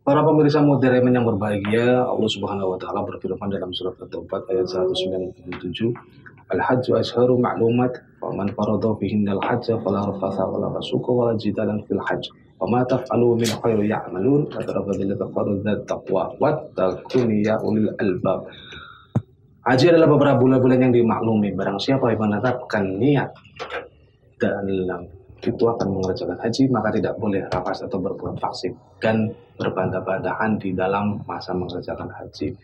Para pemirsa Modern yang berbahagia, Allah Subhanahu wa taala berfirman dalam surat At-Taubah ayat 197, Al-Hajju ashharu ma'lumat, wa man farada fihinna al-hajja fala rafatha wala fusuqa wala jidalan fil hajj. Wa ma taf'alu min khairin ya'malun fatarabadil taqarrud taqwa wattaquni ya ulil albab. Haji adalah beberapa bulan-bulan yang dimaklumi. Barang siapa yang menetapkan niat dalam itu akan mengerjakan haji, maka tidak boleh rafas atau berbuat fasik dan berbantah-bantahan di dalam masa mengerjakan haji.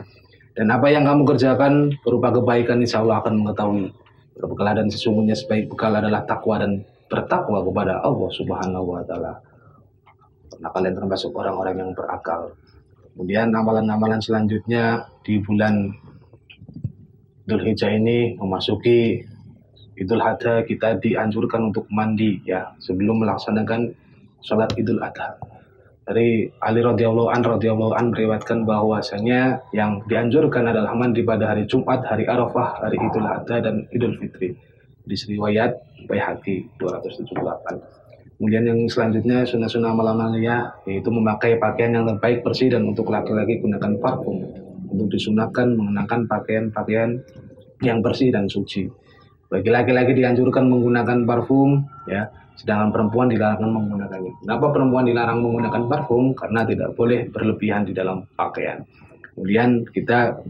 Dan apa yang kamu kerjakan berupa kebaikan, insya Allah akan mengetahui berbekal, dan sesungguhnya sebaik bekal adalah takwa dan bertakwa kepada Allah Subhanahu wa taala. Karena kalian termasuk orang-orang yang berakal. Kemudian amalan-amalan selanjutnya di bulan Dzulhijjah ini memasuki Idul Adha, kita dianjurkan untuk mandi ya sebelum melaksanakan sholat Idul Adha. Dari Ali radhiyallahu an meriwayatkan bahwasanya yang dianjurkan adalah mandi pada hari Jumat, hari Arafah, hari Idul Adha dan Idul Fitri. Di riwayat Baihaqi 278. Kemudian yang selanjutnya sunnah-sunnah amalannya yaitu memakai pakaian yang terbaik, bersih, dan untuk laki-laki gunakan parfum. Untuk disunahkan mengenakan pakaian-pakaian yang bersih dan suci. Bagi laki-laki dianjurkan menggunakan parfum ya, sedangkan perempuan dilarang menggunakannya. Kenapa perempuan dilarang menggunakan parfum? Karena tidak boleh berlebihan di dalam pakaian. Kemudian kita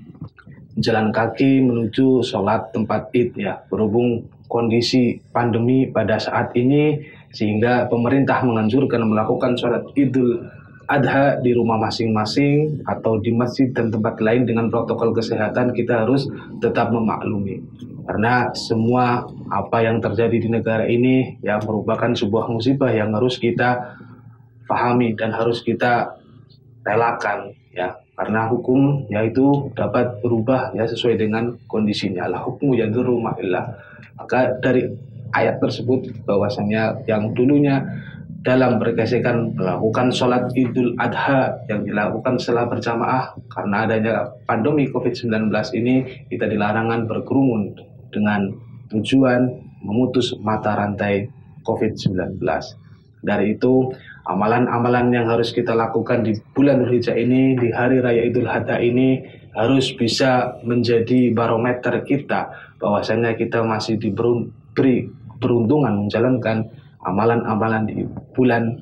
jalan kaki menuju sholat tempat Id ya, berhubung kondisi pandemi pada saat ini sehingga pemerintah menganjurkan melakukan sholat Idul Adha di rumah masing-masing atau di masjid dan tempat lain dengan protokol kesehatan. Kita harus tetap memaklumi karena semua apa yang terjadi di negara ini ya merupakan sebuah musibah yang harus kita pahami dan harus kita relakan ya, karena hukum yaitu dapat berubah ya sesuai dengan kondisinya. La hukmu yadurru ma'illah. Maka dari ayat tersebut bahwasanya yang dulunya dalam bergesekan melakukan sholat Idul Adha yang dilakukan setelah berjamaah karena adanya pandemi COVID-19 ini, kita dilarangan berkerumun dengan tujuan memutus mata rantai COVID-19. Dari itu, amalan-amalan yang harus kita lakukan di bulan Dzulhijjah ini, di hari raya Idul Adha ini, harus bisa menjadi barometer kita bahwasanya kita masih diberi peruntungan menjalankan amalan-amalan di bulan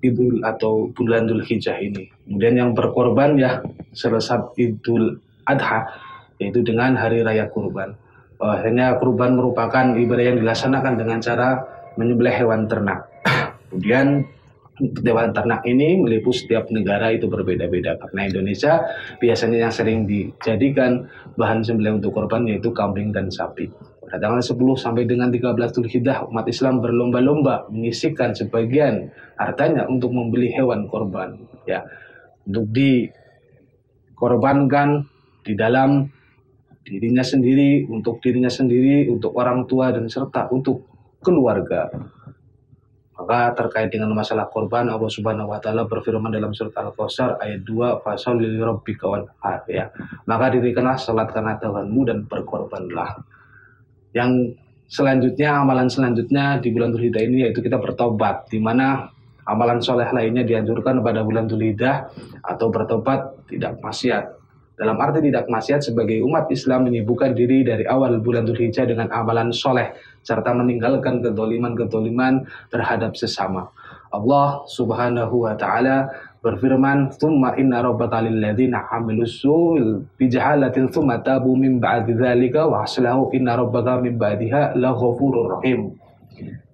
Idul atau bulan Dzulhijjah ini. Kemudian yang berkorban ya selesai Idul Adha, yaitu dengan hari raya kurban. Bahwasanya kurban merupakan ibadah yang dilaksanakan dengan cara menyembelih hewan ternak. Kemudian hewan ternak ini meliputi setiap negara itu berbeda-beda. Karena Indonesia biasanya yang sering dijadikan bahan sembelih untuk kurban yaitu kambing dan sapi. Pada tanggal 10 sampai dengan 13 Dzulhijjah, umat Islam berlomba-lomba menyisihkan sebagian hartanya untuk membeli hewan korban ya, untuk dikorbankan di dalam dirinya sendiri, untuk orang tua dan serta untuk keluarga. Maka terkait dengan masalah korban, Allah Subhanahu wa taala berfirman dalam surat Al-Kautsar ayat 2, "Fasholli lirabbika wanhar" ya. Maka dirikanlah salat karena Tuhanmu dan berkorbanlah. Yang selanjutnya, amalan selanjutnya di bulan Dzulhijjah ini yaitu kita bertobat, di mana amalan soleh lainnya dianjurkan pada bulan Dzulhijjah atau bertobat tidak maksiat. Dalam arti tidak maksiat sebagai umat Islam menyibukkan diri dari awal bulan Dzulhijjah dengan amalan soleh serta meninggalkan kedoliman-kedoliman terhadap sesama. Allah Subhanahu wa taala berfirman, "Tsumma inna rabbaka lil ladzina 'amilus su'il bi jahalatin tsumma tabu min ba'di dzalika wa aslahu inna rabbaka min ba'diha laghafurur rahim."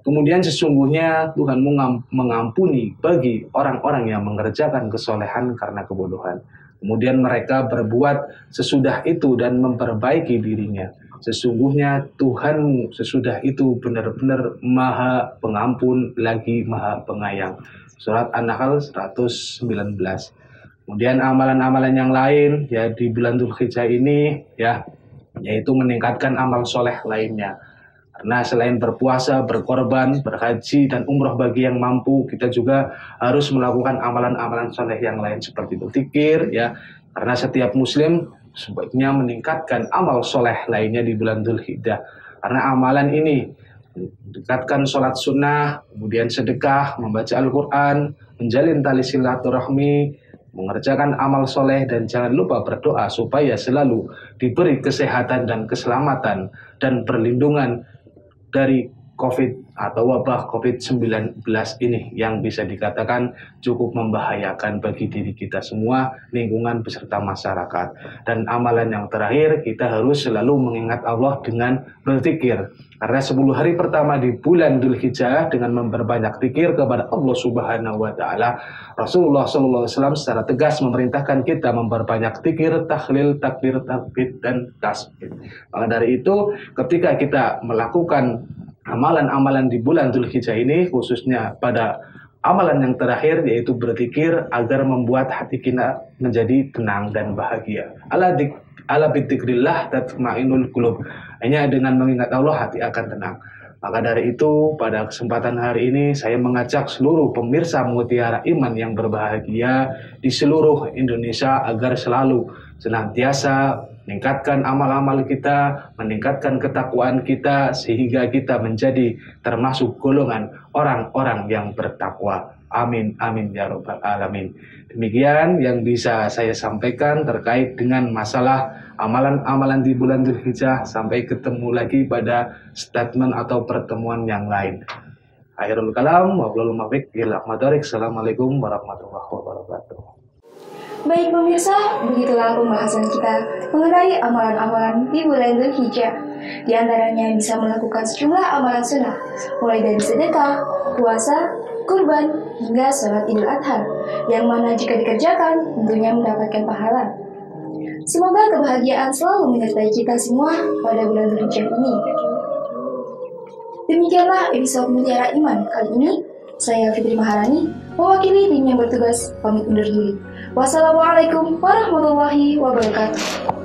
Kemudian sesungguhnya Tuhanmu mengampuni bagi orang-orang yang mengerjakan kesolehan karena kebodohan. Kemudian mereka berbuat sesudah itu dan memperbaiki dirinya. Sesungguhnya Tuhanmu sesudah itu benar-benar Maha Pengampun lagi Maha Penyayang. Surat An-Nahl 119. Kemudian amalan-amalan yang lain ya di bulan Dzulhijjah ini ya, yaitu meningkatkan amal soleh lainnya. Karena selain berpuasa, berkorban, berhaji, dan umroh bagi yang mampu, kita juga harus melakukan amalan-amalan soleh yang lain seperti berzikir ya. Karena setiap muslim sebaiknya meningkatkan amal soleh lainnya di bulan Dzulhijjah. Karena amalan ini mendekatkan sholat sunnah, kemudian sedekah, membaca Al-Quran, menjalin tali silaturahmi, mengerjakan amal soleh, dan jangan lupa berdoa supaya selalu diberi kesehatan dan keselamatan dan perlindungan dari COVID atau wabah COVID-19 ini yang bisa dikatakan cukup membahayakan bagi diri kita semua, lingkungan beserta masyarakat. Dan amalan yang terakhir, kita harus selalu mengingat Allah dengan berzikir. Karena 10 hari pertama di bulan Dzulhijjah dengan memperbanyak zikir kepada Allah Subhanahu wa taala, Rasulullah SAW secara tegas memerintahkan kita memperbanyak zikir, tahlil, takbir, tahmid, dan tasbih. Maka dari itu, ketika kita melakukan amalan-amalan di bulan Dzulhijjah ini, khususnya pada amalan yang terakhir yaitu berzikir, agar membuat hati kita menjadi tenang dan bahagia. Ala bidzikrillah tatma'innul qulub. Hanya dengan mengingat Allah hati akan tenang. Maka dari itu, pada kesempatan hari ini saya mengajak seluruh pemirsa Mutiara Iman yang berbahagia di seluruh Indonesia agar selalu senantiasa meningkatkan amal-amal kita, meningkatkan ketakwaan kita, sehingga kita menjadi termasuk golongan orang-orang yang bertakwa. Amin, amin, ya Rabbal Alamin. Demikian yang bisa saya sampaikan terkait dengan masalah amalan-amalan di bulan Dzulhijjah. Sampai ketemu lagi pada statement atau pertemuan yang lain. Akhirul kalam, wabillahi taufiq wal hidayah. Assalamualaikum warahmatullahi wabarakatuh. Baik pemirsa, begitulah pembahasan kita mengenai amalan-amalan di bulan Dzulhijjah. Di antaranya bisa melakukan sejumlah amalan sunnah, mulai dari sedekah, puasa, kurban, hingga sholat Idul Adha, yang mana jika dikerjakan tentunya mendapatkan pahala. Semoga kebahagiaan selalu menyertai kita semua pada bulan Dzulhijjah ini. Demikianlah episode Mutiara Iman kali ini. Saya Fitri Maharani, mewakili tim yang bertugas, pamit undur diri. Wassalamualaikum warahmatullahi wabarakatuh.